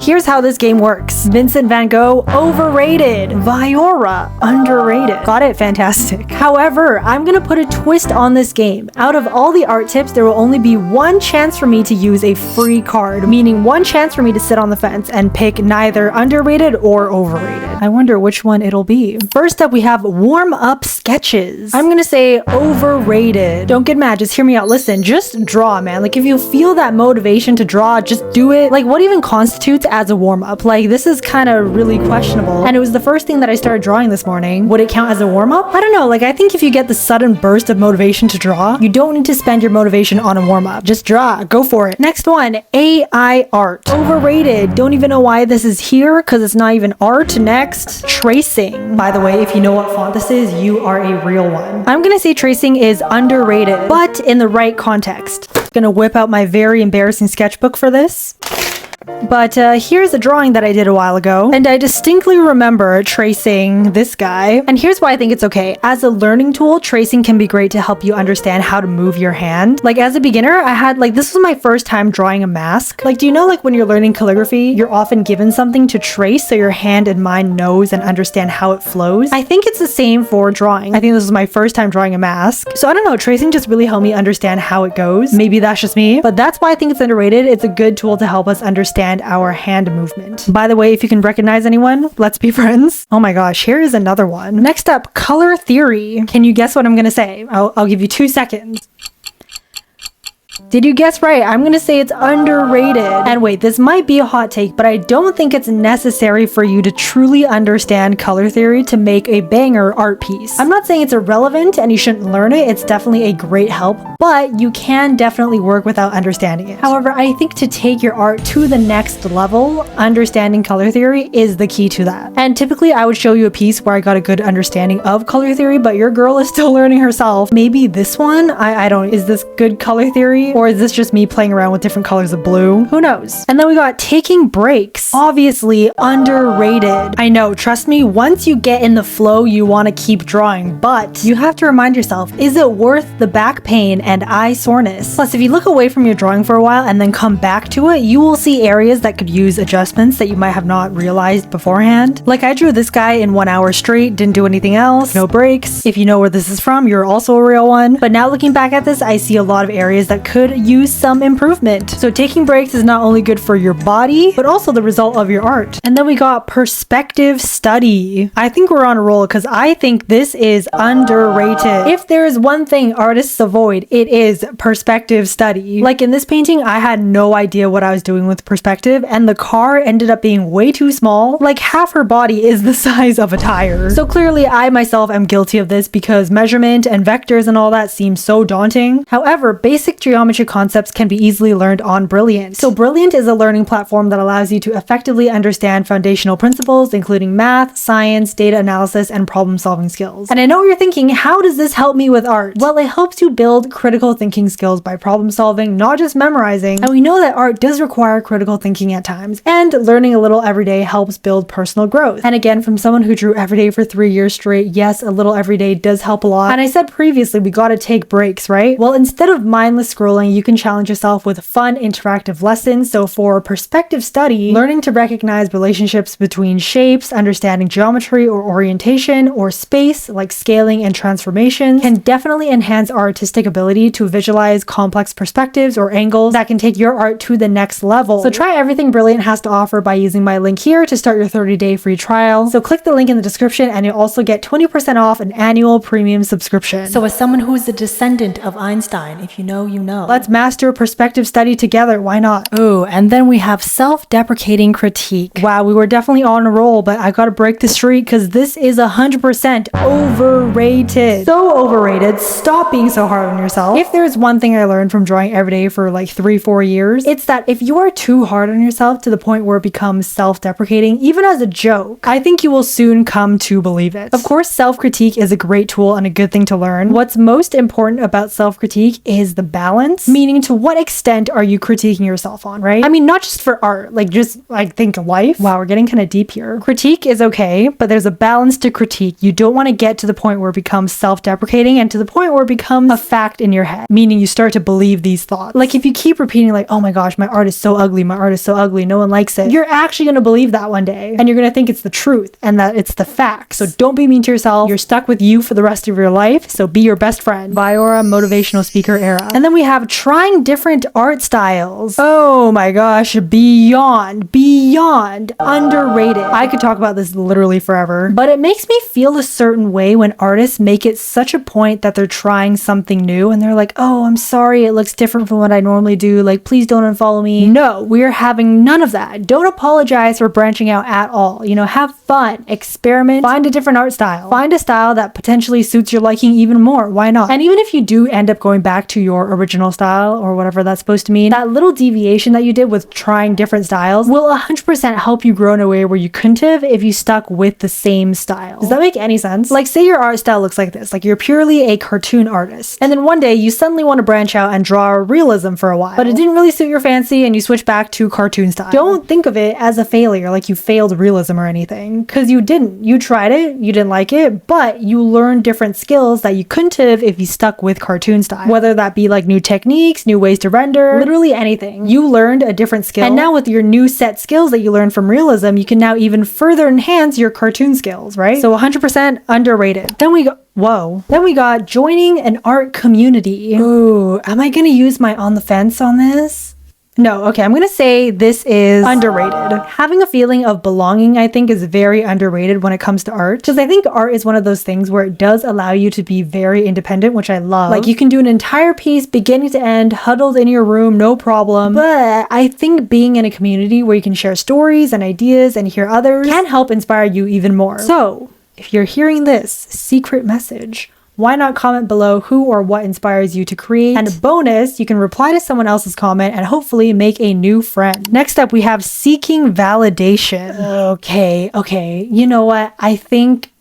Here's how this game works. Vincent van Gogh, overrated. Viora, underrated. Got it? Fantastic. However, I'm gonna put a twist on this game. Out of all the art tips, there will only be one chance for me to use a free card, meaning one chance for me to sit on the fence and pick neither underrated or overrated. I wonder which one it'll be. First up, we have warm-up sketches. I'm gonna say overrated. Don't get mad, just hear me out. Listen, just draw, man. Like, if you feel that motivation to draw, just do it. Like, what even constitutes as a warm-up? Like, this is kind of really questionable. And it was the first thing that I started drawing this morning. Would it count as a warm-up? I don't know. Like, I think if you get the sudden burst of motivation to draw, you don't need to spend your motivation on a warm-up. Just draw. Go for it. Next one, AI art. Overrated. Don't even know why this is here because it's not even art. Next, tracing. By the way, if you know what font this is, you are a real one. I'm gonna say tracing is underrated, but in the right context. Gonna whip out my very embarrassing sketchbook for this. But here's a drawing that I did a while ago, and I distinctly remember tracing this guy. And here's why I think it's okay. As a learning tool, tracing can be great to help you understand how to move your hand. Like, as a beginner, I had, like, this was my first time drawing a mask. Like, do you know, like, when you're learning calligraphy, you're often given something to trace so your hand and mind knows and understand how it flows? I think it's the same for drawing. I think this was my first time drawing a mask. So I don't know, tracing just really helped me understand how it goes. Maybe that's just me, but that's why I think it's underrated. It's a good tool to help us understand our hand movement. By the way, if you can recognize anyone, let's be friends. Oh my gosh, here is another one. Next up, color theory. Can you guess what I'm gonna say? I'll give you 2 seconds. Did you guess right? I'm gonna say it's underrated. And wait, this might be a hot take, but I don't think it's necessary for you to truly understand color theory to make a banger art piece. I'm not saying it's irrelevant and you shouldn't learn it. It's definitely a great help, but you can definitely work without understanding it. However, I think to take your art to the next level, understanding color theory is the key to that. And typically I would show you a piece where I got a good understanding of color theory, but your girl is still learning herself. Maybe this one? I don't, is this good color theory? Or is this just me playing around with different colors of blue? Who knows? And then we got taking breaks. Obviously underrated. I know, trust me, once you get in the flow, you want to keep drawing, but you have to remind yourself, is it worth the back pain and eye soreness? Plus, if you look away from your drawing for a while and then come back to it, you will see areas that could use adjustments that you might have not realized beforehand. Like, I drew this guy in 1 hour straight, didn't do anything else, no breaks. If you know where this is from, you're also a real one. But now looking back at this, I see a lot of areas that could use some improvement. So taking breaks is not only good for your body, but also the result of your art. And then we got perspective study. I think we're on a roll because I think this is underrated. If there is one thing artists avoid, it is perspective study. Like in this painting, I had no idea what I was doing with perspective, and the car ended up being way too small. Like, half her body is the size of a tire. So clearly I myself am guilty of this because measurement and vectors and all that seems so daunting. However, basic geometry concepts can be easily learned on Brilliant. So Brilliant is a learning platform that allows you to effectively understand foundational principles, including math, science, data analysis, and problem-solving skills. And I know you're thinking, how does this help me with art? Well, it helps you build critical thinking skills by problem solving, not just memorizing. And we know that art does require critical thinking at times, and learning a little every day helps build personal growth. And again, from someone who drew every day for 3 years straight, yes, a little every day does help a lot. And I said previously, we gotta take breaks, right? Well, instead of mindless scrolling, you can challenge yourself with fun, interactive lessons. So for perspective study, learning to recognize relationships between shapes, understanding geometry or orientation, or space, like scaling and transformation, can definitely enhance our artistic ability to visualize complex perspectives or angles that can take your art to the next level. So try everything Brilliant has to offer by using my link here to start your 30-day free trial. So click the link in the description and you'll also get 20% off an annual premium subscription. So as someone who is a descendant of Einstein, if you know, you know. Let's master perspective study together, why not? Oh, and then we have self-deprecating critique. Wow, we were definitely on a roll, but I gotta break the streak because this is 100% overrated. So overrated, stop being so hard on yourself. If there's one thing I learned from drawing every day for like 3-4 years, it's that if you are too hard on yourself to the point where it becomes self-deprecating, even as a joke, I think you will soon come to believe it. Of course, self-critique is a great tool and a good thing to learn. What's most important about self-critique is the balance balance, meaning to what extent are you critiquing yourself on, right? I mean, not just for art, like just like think of life. Wow, we're getting kind of deep here. Critique is okay, but there's a balance to critique. You don't want to get to the point where it becomes self-deprecating and to the point where it becomes a fact in your head, meaning you start to believe these thoughts. Like if you keep repeating like, oh my gosh, my art is so ugly, my art is so ugly, no one likes it, you're actually going to believe that one day and you're going to think it's the truth and that it's the fact. So don't be mean to yourself. You're stuck with you for the rest of your life, so be your best friend. Viora motivational speaker era. And then we have trying different art styles. Oh my gosh, beyond underrated. I could talk about this literally forever, but it makes me feel a certain way when artists make it such a point that they're trying something new and they're like, oh, I'm sorry, it looks different from what I normally do, like please don't unfollow me. No, we're having none of that. Don't apologize for branching out at all. You know, have fun, experiment, find a different art style, find a style that potentially suits your liking even more. Why not? And even if you do end up going back to your original style or whatever that's supposed to mean, that little deviation that you did with trying different styles will 100% help you grow in a way where you couldn't have if you stuck with the same style. Does that make any sense? Like say your art style looks like this, like you're purely a cartoon artist, and then one day you suddenly want to branch out and draw realism for a while, but it didn't really suit your fancy and you switch back to cartoon style. Don't think of it as a failure, like you failed realism or anything, because you didn't. You tried it, you didn't like it, but you learned different skills that you couldn't have if you stuck with cartoon style. Whether that be like new techniques, new ways to render, literally anything. You learned a different skill, and now with your new set skills that you learned from realism, you can now even further enhance your cartoon skills, right? So 100% underrated. Then we got joining an art community. Ooh, am I gonna use my on the fence on this? No, okay, I'm gonna say this is underrated. Having a feeling of belonging, I think, is very underrated when it comes to art. Because I think art is one of those things where it does allow you to be very independent, which I love. Like you can do an entire piece beginning to end, huddled in your room, no problem. But I think being in a community where you can share stories and ideas and hear others can help inspire you even more. So, if you're hearing this secret message, why not comment below who or what inspires you to create? And a bonus, you can reply to someone else's comment and hopefully make a new friend. Next up, we have seeking validation. Okay. You know what? I think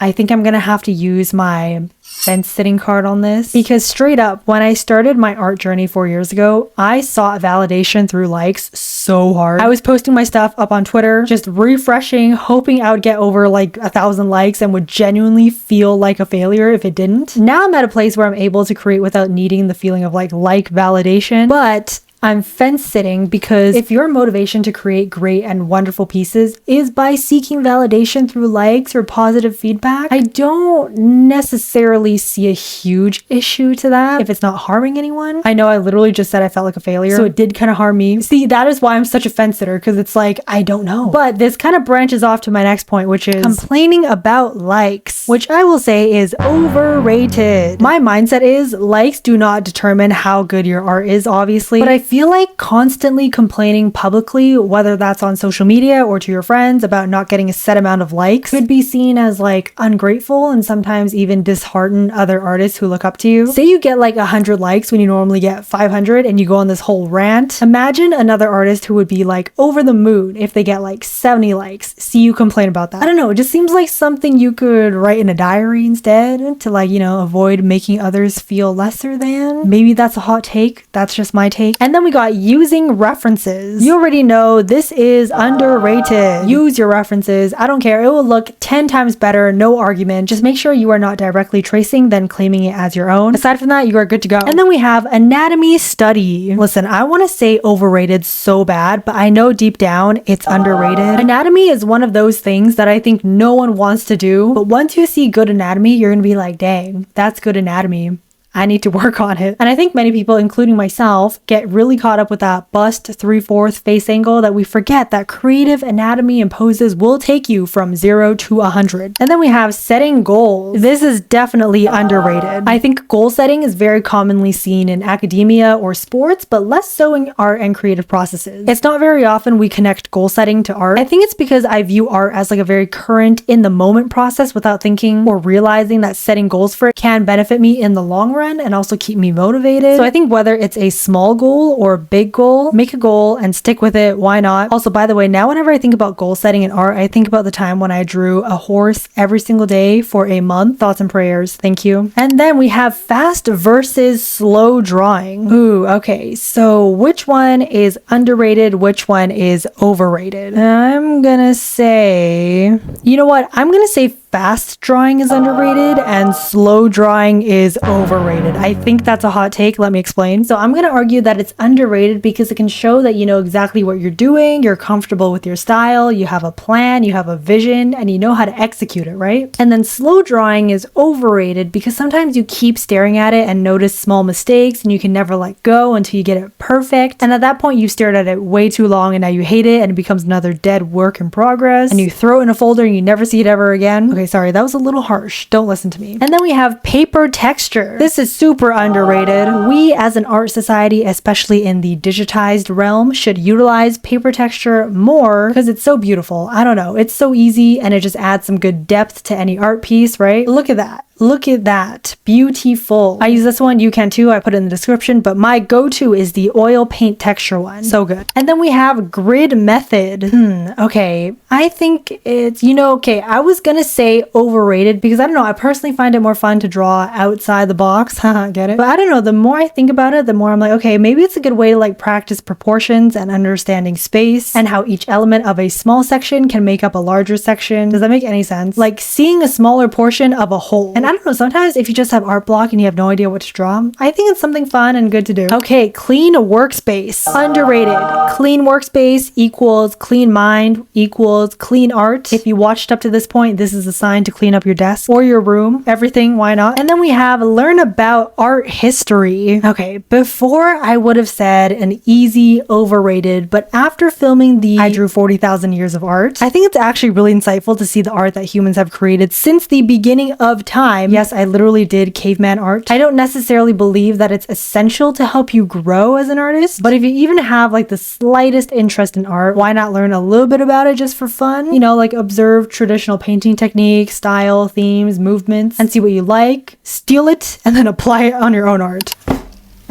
I'm gonna have to use my fence sitting card on this, because straight up, when I started my art journey 4 years ago, I sought validation through likes so hard. I was posting my stuff up on Twitter, just refreshing, hoping I would get over like 1,000 likes and would genuinely feel like a failure if it didn't. Now I'm at a place where I'm able to create without needing the feeling of like validation, but I'm fence sitting because if your motivation to create great and wonderful pieces is by seeking validation through likes or positive feedback, I don't necessarily see a huge issue to that if it's not harming anyone. I know I literally just said I felt like a failure, so it did kind of harm me. See, that is why I'm such a fence sitter, because it's like, I don't know. But this kind of branches off to my next point, which is complaining about likes, which I will say is overrated. My mindset is likes do not determine how good your art is, obviously, but I feel like constantly complaining publicly, whether that's on social media or to your friends, about not getting a set amount of likes could be seen as like ungrateful and sometimes even dishearten other artists who look up to you. Say you get like 100 likes when you normally get 500 and you go on this whole rant. Imagine another artist who would be like over the moon if they get like 70 likes. See you complain about that. I don't know, it just seems like something you could write in a diary instead to like, you know, avoid making others feel lesser than. Maybe that's a hot take. That's just my take. And then we got using references. You already know this is underrated. Use your references. I don't care. It will look 10 times better. No argument. Just make sure you are not directly tracing, then claiming it as your own. Aside from that, you are good to go. And then we have anatomy study. Listen, I want to say overrated so bad, but I know deep down it's underrated. Anatomy is one of those things that I think no one wants to do, but once you see good anatomy, you're gonna be like, dang, that's good anatomy. I need to work on it. And I think many people, including myself, get really caught up with that bust 3/4 face angle that we forget that creative anatomy and poses will take you from 0 to 100. And then we have setting goals. This is definitely underrated. I think goal setting is very commonly seen in academia or sports, but less so in art and creative processes. It's not very often we connect goal setting to art. I think it's because I view art as like a very current, in the moment process without thinking or realizing that setting goals for it can benefit me in the long run. run and also keep me motivated. So I think whether it's a small goal or a big goal, make a goal and stick with it. Why not? Also, by the way, now whenever I think about goal setting in art, I think about the time when I drew a horse every single day for a month. Thoughts and prayers. Thank you. And then we have fast versus slow drawing. Ooh, okay. So which one is underrated? Which one is overrated? I'm gonna say, you know what? I'm gonna say fast drawing is underrated and slow drawing is overrated. I think that's a hot take. Let me explain. So I'm going to argue that it's underrated because it can show that you know exactly what you're doing, you're comfortable with your style, you have a plan, you have a vision, and you know how to execute it, right? And then slow drawing is overrated because sometimes you keep staring at it and notice small mistakes and you can never let go until you get it perfect. And at that point, you stared at it way too long and now you hate it and it becomes another dead work in progress and you throw it in a folder and you never see it ever again. Okay, sorry, that was a little harsh. Don't listen to me. And then we have paper texture. This is super underrated. We as an art society, especially in the digitized realm, should utilize paper texture more because it's so beautiful. I don't know. It's so easy and it just adds some good depth to any art piece, right? Look at that. Look at that. Beautiful. I use this one. You can too. I put it in the description, but my go-to is the oil paint texture one. So good. And then we have grid method. Okay. I think it's, okay, I was gonna say overrated because I don't know. I personally find it more fun to draw outside the box. Haha, get it? But I don't know. The more I think about it, the more I'm like, okay, maybe it's a good way to like practice proportions and understanding space and how each element of a small section can make up a larger section. Does that make any sense? Like seeing a smaller portion of a whole. And I don't know, sometimes if you just have art block and you have no idea what to draw, I think it's something fun and good to do. Okay, clean workspace. Underrated. Clean workspace equals clean mind equals clean art. If you watched up to this point, this is a sign to clean up your desk or your room. Everything, why not? And then we have learn about art history. Okay, before I would have said an easy overrated, but after filming the I drew 40,000 years of art, I think it's actually really insightful to see the art that humans have created since the beginning of time. Yes, I literally did caveman art. I don't necessarily believe that it's essential to help you grow as an artist, but if you even have like the slightest interest in art, why not learn a little bit about it just for fun? Like observe traditional painting techniques, style, themes, movements, and see what you like, steal it, and then apply it on your own art.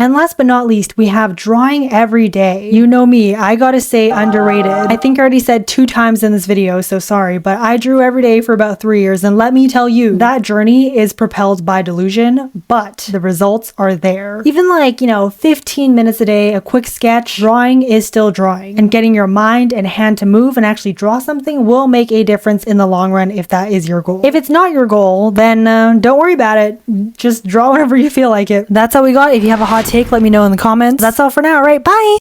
And last but not least, we have drawing every day. You know me, I gotta say underrated. I think I already said 2 times in this video, so sorry, but I drew every day for about 3 years, and let me tell you, that journey is propelled by delusion, but the results are there. Even like, 15 minutes a day, a quick sketch, drawing is still drawing. And getting your mind and hand to move and actually draw something will make a difference in the long run if that is your goal. If it's not your goal, then don't worry about it. Just draw whenever you feel like it. That's all we got. If you have a hot take, let me know in the comments. That's all for now. All right, bye.